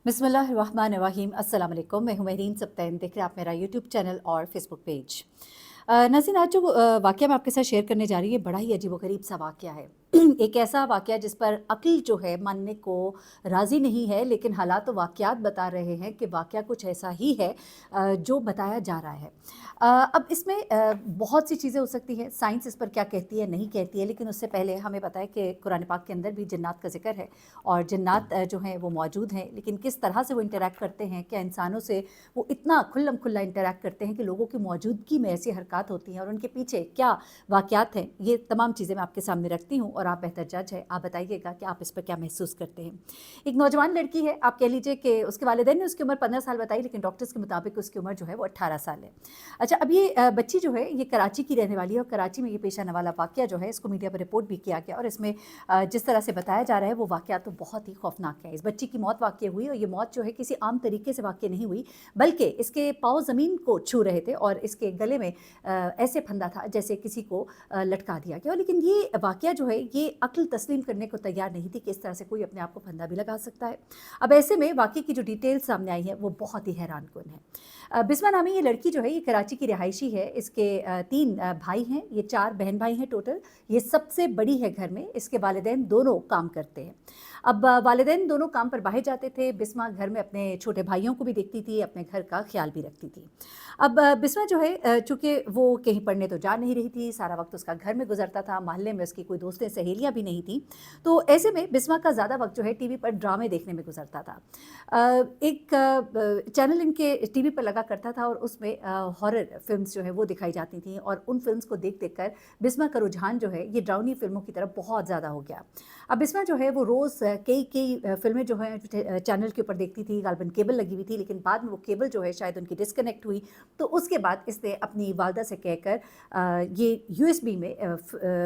बिस्मिल्लाहिर्रहमानिर्रहीम। अस्सलाम वालेकुम। मैं हूं महरीन सब्तैन। देख रहे हैं आप मेरा यूट्यूब चैनल और फेसबुक पेज। नाज़रीन, आज जो वाक़या मैं आपके साथ शेयर करने जा रही है, बड़ा ही अजीबोगरीब सा वाक़या है। एक ऐसा वाक़या जिस पर अक़ल जो है मानने को राज़ी नहीं है, लेकिन हालात व वाक़यात बता रहे हैं कि वाक़या कुछ ऐसा ही है जो बताया जा रहा है। अब इसमें बहुत सी चीज़ें हो सकती हैं, साइंस इस पर क्या कहती है नहीं कहती है, लेकिन उससे पहले हमें पता है कि कुरान पाक के अंदर भी जन्नात का ज़िक्र है और जन्नात जो हैं वो मौजूद हैं, लेकिन किस तरह से वो इंटरैक्ट करते हैं, क्या इंसानों से वो इतना खुल्लम खुल्ला इंटरैक्ट करते हैं कि लोगों की मौजूदगी में ऐसी हरकत होती हैं और उनके पीछे क्या वाक़यात हैं, ये तमाम चीज़ें मैं आपके सामने रखती हूँ और आप बेहतर जज है। आप बताइएगा कि आप इस पर क्या महसूस करते हैं। एक नौजवान लड़की है, आप कह लीजिए कि उसके वालिदैन ने उसकी उम्र 15 साल बताई, लेकिन डॉक्टर्स के मुताबिक उसकी उम्र जो है वो 18 साल है। अच्छा, अब ये बच्ची जो है ये कराची की रहने वाली है और कराची में ये पेश आने वाला वाक़या जो है इसको मीडिया पर रिपोर्ट भी किया गया और इसमें जिस तरह से बताया जा रहा है वो वाक़या तो बहुत ही खौफनाक है। इस बच्ची की मौत वाक़या हुई और ये मौत जो है किसी आम तरीके से वाक़या नहीं हुई, बल्कि इसके पाँव ज़मीन को छू रहे थे और इसके गले में ऐसे फंदा था जैसे किसी को लटका दिया गया। लेकिन ये वाक़या जो है ये अक्ल तस्लीम करने को तैयार नहीं थी कि इस तरह से कोई अपने आप को फंदा भी लगा सकता है। अब ऐसे में वाक़ये की जो डिटेल सामने आई है वो बहुत ही हैरानकुन है। बिस्मा नामी ये लड़की जो है ये कराची की रिहायशी है। इसके 3 भाई हैं, ये 4 बहन भाई हैं टोटल। ये सबसे बड़ी है घर में। इसके वालिदैन दोनों काम करते हैं। अब वालिदैन दोनों काम पर बाहर जाते थे। बिस्मा घर में अपने छोटे भाइयों को भी देखती थी, अपने घर का ख्याल भी रखती थी। अब बिस्मा जो है चूँकि वो कहीं पढ़ने तो जा नहीं रही थी, सारा वक्त उसका घर में गुजरता था, मोहल्ले में उसकी कोई दोस्तें सहेलियाँ भी नहीं थी, तो ऐसे में बिस्मा का ज़्यादा वक्त जो है टीवी पर ड्रामे देखने में गुजरता था। एक चैनल इनके टीवी पर लगा करता था और उसमें हॉरर फिल्म्स जो है वो दिखाई जाती थी और उन फिल्म्स को देख देख कर बिस्मा का रुझान जो है ये डरावनी फिल्मों की तरफ बहुत ज़्यादा हो गया। अब बिस्मा जो है वो रोज़ कई फिल्में जो हैं चैनल के ऊपर देखती थी, गालिबन केबल लगी हुई थी, लेकिन बाद में वो केबल जो है शायद उनकी डिस्कनेक्ट हुई, तो उसके बाद इसने अपनी वालदा से कहकर ये यूएसबी में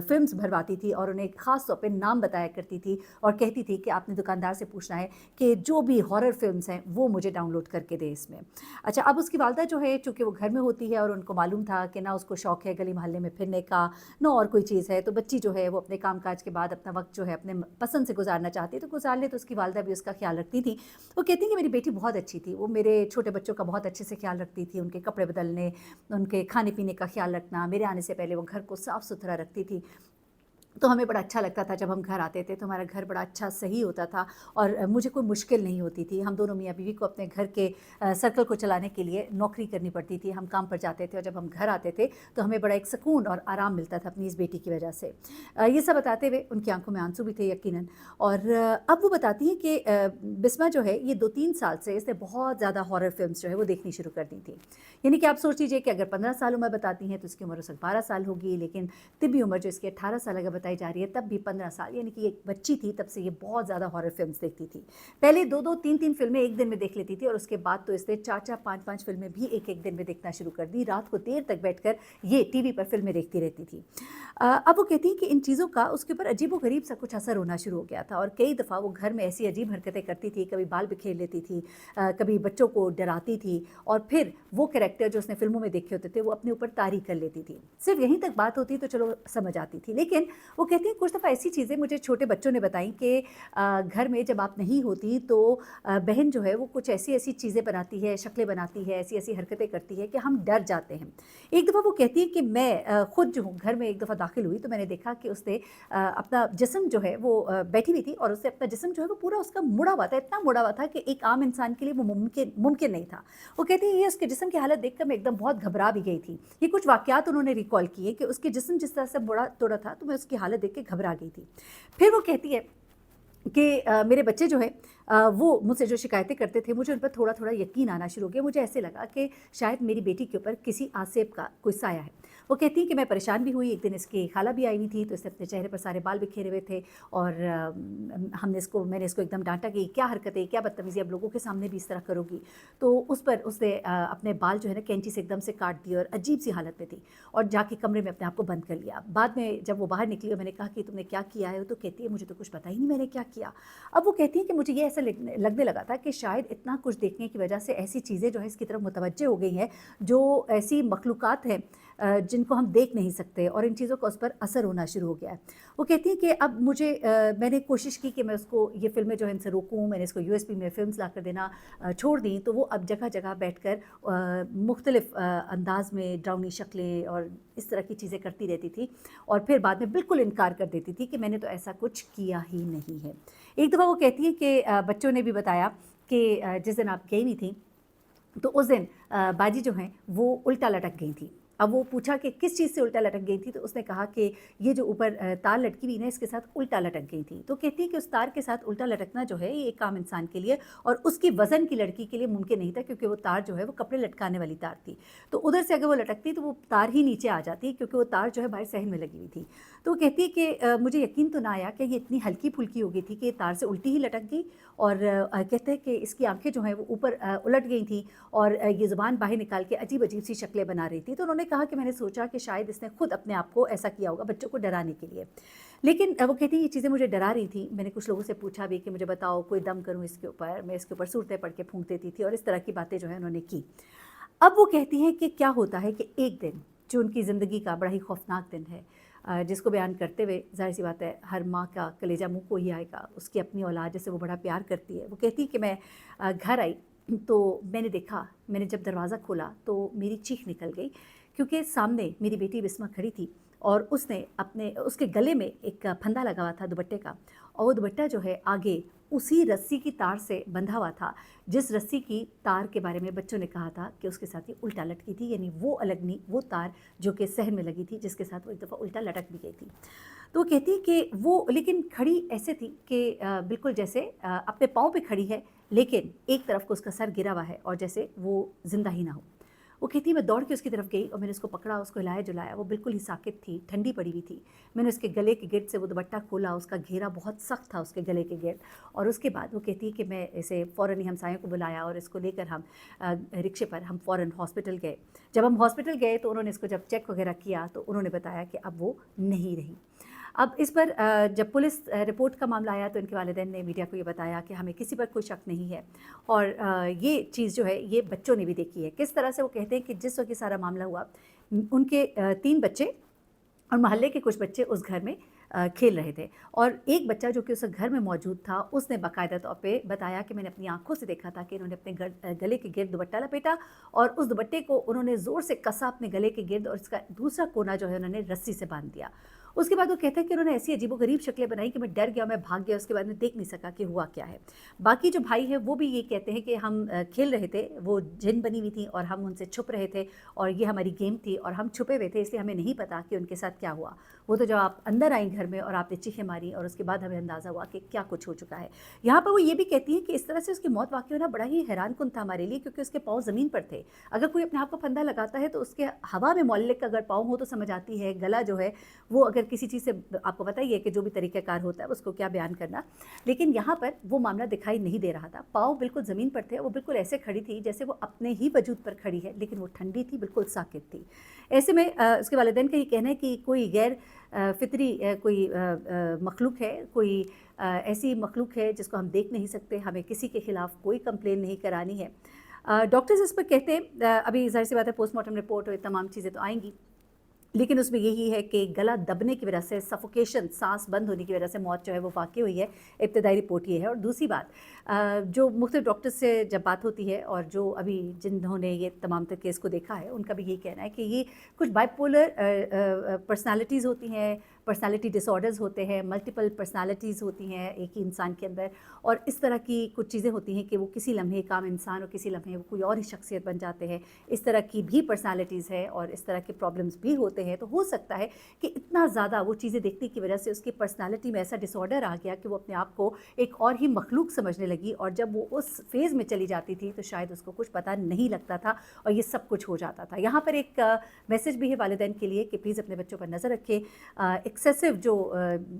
फिल्म्स भरवाती थी और उन्हें ख़ास तौर पे नाम बताया करती थी और कहती थी कि आपने दुकानदार से पूछना है कि जो भी हॉरर फिल्म्स हैं वो मुझे डाउनलोड करके दे इसमें। अच्छा, अब उसकी वालदा जो है चूँकि वो घर में होती है और उनको मालूम था कि ना उसको शौक़ है गली मोहल्ले में फिरने का, ना और कोई चीज़ है, तो बच्ची जो है वो अपने काम काज के बाद अपना वक्त जो है अपने पसंद से गुजारना चाहती है तो गुजार ले, तो उसकी वालदा भी उसका ख्याल रखती थी। वो कहती हैं कि मेरी बेटी बहुत अच्छी थी, वो मेरे छोटे बच्चों का बहुत अच्छे से ख्याल रखती थी, उनके कपड़े बदलने, उनके खाने पीने का ख्याल रखना, मेरे आने से पहले वो घर को साफ़ सुथरा रखती थी। तो हमें बड़ा अच्छा लगता था जब हम घर आते थे तो हमारा घर बड़ा अच्छा सही होता था और मुझे कोई मुश्किल नहीं होती थी। हम दोनों मियाँ बीवी को अपने घर के सर्कल को चलाने के लिए नौकरी करनी पड़ती थी, हम काम पर जाते थे और जब हम घर आते थे तो हमें बड़ा एक सुकून और आराम मिलता था अपनी इस बेटी की वजह से। ये सब बताते हुए उनकी आंखों में आंसू भी थे यकीनन। और अब वो बताती हैं कि बिस्मा जो है ये 2-3 साल से इसने बहुत ज़्यादा हॉरर फिल्म्स जो है वो देखनी शुरू कर दी थी। यानी कि आप सोच लीजिए कि अगर 15 साल उम्र बताती हैं तो इसकी उम्र उस वक्त 12 साल होगी, लेकिन तिबी उम्र जो इसकी 18 साल अगर बताई जा रही है तब भी 15 साल, यानी कि एक बच्ची थी तब से ये बहुत ज़्यादा हॉरर फिल्म्स देखती थी। पहले 2-2, 3-3 फिल्में एक दिन में देख लेती थी और उसके बाद तो इसने 4-4, 5-5 फिल्में भी एक-एक दिन में देखना शुरू कर दी। रात को देर तक बैठकर ये टीवी पर फिल्में देखती रहती थी। अब वो कहती हैं कि इन चीज़ों का उसके ऊपर अजीबोगरीब सा कुछ असर होना शुरू हो गया था और कई दफ़ा वो घर में ऐसी अजीब हरकतें करती थी, कभी बाल बिखेर लेती थी, कभी बच्चों को डराती थी और फिर वो कैरेक्टर जो उसने फिल्मों में देखे होते थे वो अपने ऊपर तारी कर लेती थी। सिर्फ यहीं तक बात होती तो चलो समझ आती थी, लेकिन वो कहती हैं कुछ दफ़ा ऐसी चीज़ें मुझे छोटे बच्चों ने बताई कि घर में जब आप नहीं होती तो बहन जो है वो कुछ ऐसी-ऐसी चीज़ें बनाती है, शक्लें बनाती है, ऐसी-ऐसी हरकतें करती है कि हम डर जाते हैं। एक दफ़ा वो कहती है कि मैं खुद जो हूँ घर में एक दफ़ा दाखिल हुई तो मैंने देखा कि उसने अपना जिस्म जो है वो बैठी हुई थी और उससे अपना जिस्म जो है वो पूरा उसका मुड़ा हुआ था, इतना मुड़ा हुआ था कि एक आम इंसान के लिए वो मुमकिन नहीं था। वो कहती है ये उसके जिस्म की हालत देखकर मैं एकदम बहुत घबरा भी गई थी। ये कुछ वाक़यात उन्होंने रिकॉल किए कि उसके जिस्म जिस तरह से मुड़ा तोड़ा था तो मैं उसकी हालत देख के घबरा गई थी। फिर वो कहती है कि मेरे बच्चे जो है वो मुझसे जो शिकायतें करते थे मुझे उन पर थोड़ा-थोड़ा यकीन आना शुरू हो गया। मुझे ऐसे लगा कि शायद मेरी बेटी के ऊपर किसी आसेब का कोई साया है। वो कहती हैं कि मैं परेशान भी हुई, एक दिन इसकी खाला भी आई हुई थी तो इसने अपने चेहरे पर सारे बाल बिखेरे हुए थे और मैंने इसको एकदम डाँटा कि क्या हरकतें, क्या बदतमीज़ी, अब लोगों के सामने भी इस तरह करोगी। तो उस पर उसने अपने बाल जो है ना कैंची से एकदम से काट दिए और अजीब-सी हालत में थी और जाके कमरे में अपने आप को बंद कर लिया। बाद में जब वो बाहर निकली और मैंने कहा कि तुमने क्या किया है? तो कहती है मुझे तो कुछ पता ही नहीं मैंने क्या किया। अब वो कहती हैं कि मुझे ये ऐसा लगने लगा था कि शायद इतना कुछ देखने की वजह से ऐसी चीज़ें जो है इसकी तरफ मुतवज्जे हो गई हैं, जो ऐसी मखलूक़ात हैं जिनको हम देख नहीं सकते और इन चीज़ों का उस पर असर होना शुरू हो गया है। वो कहती हैं कि अब मुझे मैंने कोशिश की कि मैं उसको ये फ़िल्में जो है इनसे रोकूँ, मैंने इसको यूएसबी में फ़िल्म्स ला कर देना छोड़ दी, तो वो अब जगह-जगह बैठकर मुख्तलिफ़ अंदाज़ में डरावनी शक्लें और इस तरह की चीज़ें करती रहती थी और फिर बाद में बिल्कुल इनकार कर देती थी कि मैंने तो ऐसा कुछ किया ही नहीं है। एक दफ़ा वो कहती हैं कि बच्चों ने भी बताया कि जिस दिन आप गई नहीं थी, तो उस दिन बाजी जो हैं वो उल्टा लटक गई थी। अब वो पूछा कि किस चीज़ से उल्टा लटक गई थी, तो उसने कहा कि ये जो ऊपर तार लटकी हुई ना, इसके साथ उल्टा लटक गई थी। तो कहती है कि उस तार के साथ उल्टा लटकना जो है ये एक आम इंसान के लिए और उसकी वज़न की लड़की के लिए मुमकिन नहीं था, क्योंकि वो तार जो है वो कपड़े लटकाने वाली तार थी। तो उधर से अगर वो लटकती तो वो तार ही नीचे आ जाती, क्योंकि वो तार जो है बाहर सहन में लगी हुई थी। तो वो कहती है कि मुझे यकीन तो ना आया कि ये इतनी हल्की-फुल्की हो गई थी कि ये तार से उल्टी ही लटक गई और कहते हैं कि इसकी आँखें जो हैं वो ऊपर उलट गई थी और ये ज़ुबान बाहर निकाल के अजीब-अजीब सी शक्लें बना रही थी। तो उन्होंने कहा कि मैंने सोचा कि शायद इसने खुद अपने आप को ऐसा किया होगा बच्चों को डराने के लिए। लेकिन वो कहती हैं ये चीज़ें मुझे डरा रही थी। मैंने कुछ लोगों से पूछा भी कि मुझे बताओ कोई दम करूँ इसके ऊपर, मैं इसके ऊपर सूरतें पढ़ के फूँक देती थी और इस तरह की बातें जो है उन्होंने की। अब वो कहती हैं कि क्या होता है कि एक दिन जो उनकी ज़िंदगी का बड़ा ही खौफनाक दिन है, जिसको बयान करते हुए ज़ाहिर-सी बात है हर माँ का कलेजा मुँह को ही आएगा, उसकी अपनी औलाद जिसे वो बड़ा प्यार करती है। वो कहती है कि मैं घर आई तो मैंने देखा, मैंने जब दरवाज़ा खोला तो मेरी चीख निकल गई, क्योंकि सामने मेरी बेटी बिस्मा खड़ी थी और उसने उसके गले में एक फंदा लगा हुआ था दुपट्टे का, और वो दुपट्टा जो है आगे उसी रस्सी की तार से बंधा हुआ था, जिस रस्सी की तार के बारे में बच्चों ने कहा था कि उसके साथ ये उल्टा लटकी थी, यानी वो अलग नहीं, वो तार जो कि सहन में लगी थी, जिसके साथ वो एक दफ़ा उल्टा लटक भी गई थी। तो वो कहती है कि वो लेकिन खड़ी ऐसे थी कि बिल्कुल जैसे अपने पाँव पे खड़ी है, लेकिन एक तरफ को उसका सर गिरा हुआ है और जैसे वो ज़िंदा ही ना हो। वो कहती है मैं दौड़ के उसकी तरफ गई और मैंने उसको पकड़ा, उसको हिलाया-जुलाया, वो बिल्कुल ही साकित थी, ठंडी पड़ी हुई थी। मैंने उसके गले के गिर्द से वो दुपट्टा खोला, उसका घेरा बहुत सख्त था उसके गले के गिर्द, और उसके बाद वो कहती है कि मैं इसे फ़ौरन ही हमसायों को बुलाया और इसको लेकर हम रिक्शे पर हम फ़ौरन हॉस्पिटल गए। जब हम हॉस्पिटल गए तो उन्होंने इसको जब चेक वगैरह किया तो उन्होंने बताया कि अब वो नहीं रही। अब इस पर जब पुलिस रिपोर्ट का मामला आया तो इनके वालिदैन ने मीडिया को ये बताया कि हमें किसी पर कोई शक नहीं है, और ये चीज़ जो है ये बच्चों ने भी देखी है। किस तरह से वो कहते हैं कि जिस वक्त ये सारा मामला हुआ, उनके 3 बच्चे और मोहल्ले के कुछ बच्चे उस घर में खेल रहे थे, और एक बच्चा जो कि उस घर में मौजूद था उसने बाकायदा तौर पे बताया कि मैंने अपनी आंखों से देखा था कि इन्होंने अपने गले के गिर्द दुपट्टा लपेटा और उस दुपट्टे को उन्होंने ज़ोर से कसा अपने गले के गिर्द, और इसका दूसरा कोना जो है उन्होंने रस्सी से बांध दिया। उसके बाद वो कहते हैं कि उन्होंने ऐसी अजीबोगरीब शक्लें बनाई कि मैं डर गया, मैं भाग गया, उसके बाद में देख नहीं सका कि हुआ क्या है। बाकी जो भाई हैं वो भी ये कहते हैं कि हम खेल रहे थे, वो जिन बनी हुई थी और हम उनसे छुप रहे थे, और ये हमारी गेम थी और हम छुपे हुए थे, इसलिए हमें नहीं पता कि उनके साथ क्या हुआ। वो तो जब आप अंदर आई घर में और आपने चीखें मारी और उसके बाद हमें अंदाज़ा हुआ कि क्या कुछ हो चुका है। यहाँ पर वो ये भी कहती हैं कि इस तरह से उसकी मौत वाक़ई होना बड़ा ही हैरानकुन था हमारे लिए, क्योंकि उसके पाँव ज़मीन पर थे। अगर कोई अपने आप को फंदा लगाता है तो उसके हवा में मुअल्लिक़ अगर पाँव हो तो समझ आती है, गला जो है वो अगर किसी चीज़ से, आपको पता ही है कि जो भी तरीक़ाकार होता है उसको क्या बयान करना, लेकिन यहाँ पर वो मामला दिखाई नहीं दे रहा था। पाँव बिल्कुल ज़मीन पर थे, वो बिल्कुल ऐसे खड़ी थी जैसे वो अपने ही वजूद पर खड़ी है, लेकिन वो ठंडी थी, बिल्कुल साकित थी। ऐसे में उसके वालिदैन का ये कहना है कि कोई गैर फितरी कोई मखलूक है, कोई ऐसी मखलूक है जिसको हम देख नहीं सकते, हमें किसी के ख़िलाफ़ कोई कंप्लेन नहीं करानी है। डॉक्टर्स इस पर कहते हैं, अभी ज़ाहिर सी बात है पोस्टमार्टम रिपोर्ट और ये तमाम चीज़ें तो आएंगी, लेकिन उसमें यही है कि गला दबने की वजह से, सफोकेशन, सांस बंद होने की वजह से मौत जो है वो वाक़ई हुई है। इब्तदाई रिपोर्ट ये है। और दूसरी बात, जो मुख्तलिफ डॉक्टर्स से जब बात होती है और जो अभी जिन्होंने ये तमाम तर केस को देखा है, उनका भी यही कहना है कि ये कुछ बाइपोलर पर्सनालिटीज़ होती हैं, पर्सनालिटी डिसऑर्डर्स होते हैं, मल्टीपल पर्सनालिटीज़ होती हैं एक ही इंसान के अंदर, और इस तरह की कुछ चीज़ें होती हैं कि वो किसी लम्हे काम इंसान और किसी लम्हे वो कोई और ही शख्सियत बन जाते हैं। इस तरह की भी पर्सनालिटीज़ है और इस तरह के प्रॉब्लम्स भी होते हैं। तो हो सकता है कि इतना ज़्यादा वो चीज़ें देखने की वजह से उसकी पर्सनालिटी में ऐसा डिसऑर्डर आ गया कि वो अपने आप को एक और ही मखलूक समझने लगी, और जब वो उस फेज़ में चली जाती थी तो शायद उसको कुछ पता नहीं लगता था और ये सब कुछ हो जाता था। यहाँ पर एक मैसेज भी है वालिदैन के लिए कि प्लीज़ अपने बच्चों पर नज़र रखें। एक एक्सेसिव जो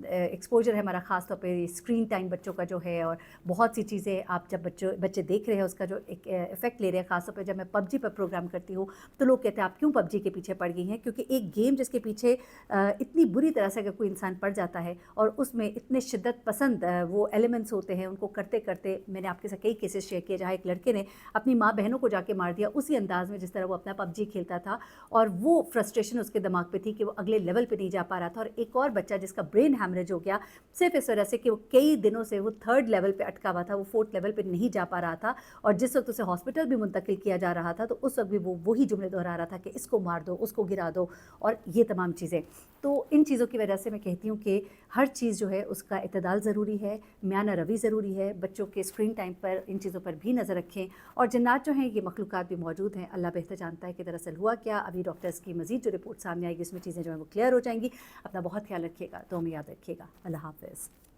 एक्सपोजर है हमारा, ख़ास तौर पे स्क्रीन टाइम बच्चों का जो है, और बहुत सी चीज़ें आप जब बच्चे देख रहे हैं उसका जो एक इफ़ेक्ट ले रहे हैं। ख़ास तौर पे जब मैं पबजी पर प्रोग्राम करती हूँ तो लोग कहते हैं आप क्यों पबजी के पीछे पड़ गई हैं, क्योंकि एक गेम जिसके पीछे इतनी बुरी तरह से अगर कोई इंसान पड़ जाता है और उसमें इतने शिद्दत पसंद वो एलिमेंट्स होते हैं, उनको करते करते मैंने आपके साथ कई केसेस शेयर किए जहाँ एक लड़के ने अपनी माँ बहनों को जाके मार दिया उसी अंदाज़ में जिस तरह वो अपना पबजी खेलता था, और वो फ्रस्ट्रेशन उसके दिमाग पे थी कि वो अगले लेवल पे नहीं जा पा रहा था। और एक और बच्चा जिसका ब्रेन हैमरेज हो गया सिर्फ इस वजह से कि वो कई दिनों से वो 3rd लेवल पे अटका हुआ था, वो 4th लेवल पे नहीं जा पा रहा था, और जिस वक्त उसे हॉस्पिटल भी मुंतकिल किया जा रहा था तो उस वक्त भी वो वही जुमले दोहरा रहा था कि इसको मार दो, उसको गिरा दो, और ये तमाम चीज़ें। तो इन चीज़ों की वजह से मैं कहती हूँ कि हर चीज़ जो है उसका इतदाल ज़रूरी है, म्याना रवि ज़रूरी है। बच्चों के स्क्रीन टाइम पर इन चीज़ों पर भी नज़र रखें, और जन्नात जो हैं ये मखलूक़ात भी मौजूद हैं, अल्लाह बेहतर जानता है कि दरअसल हुआ क्या। अभी डॉक्टर्स की मज़ीद जो रिपोर्ट सामने आएगी उसमें चीज़ें जो हैं वो क्लियर हो जाएंगी। अपना बहुत ख्याल रखिएगा, तो हमें याद रखिएगा। अल्लाह हाफ़िज़।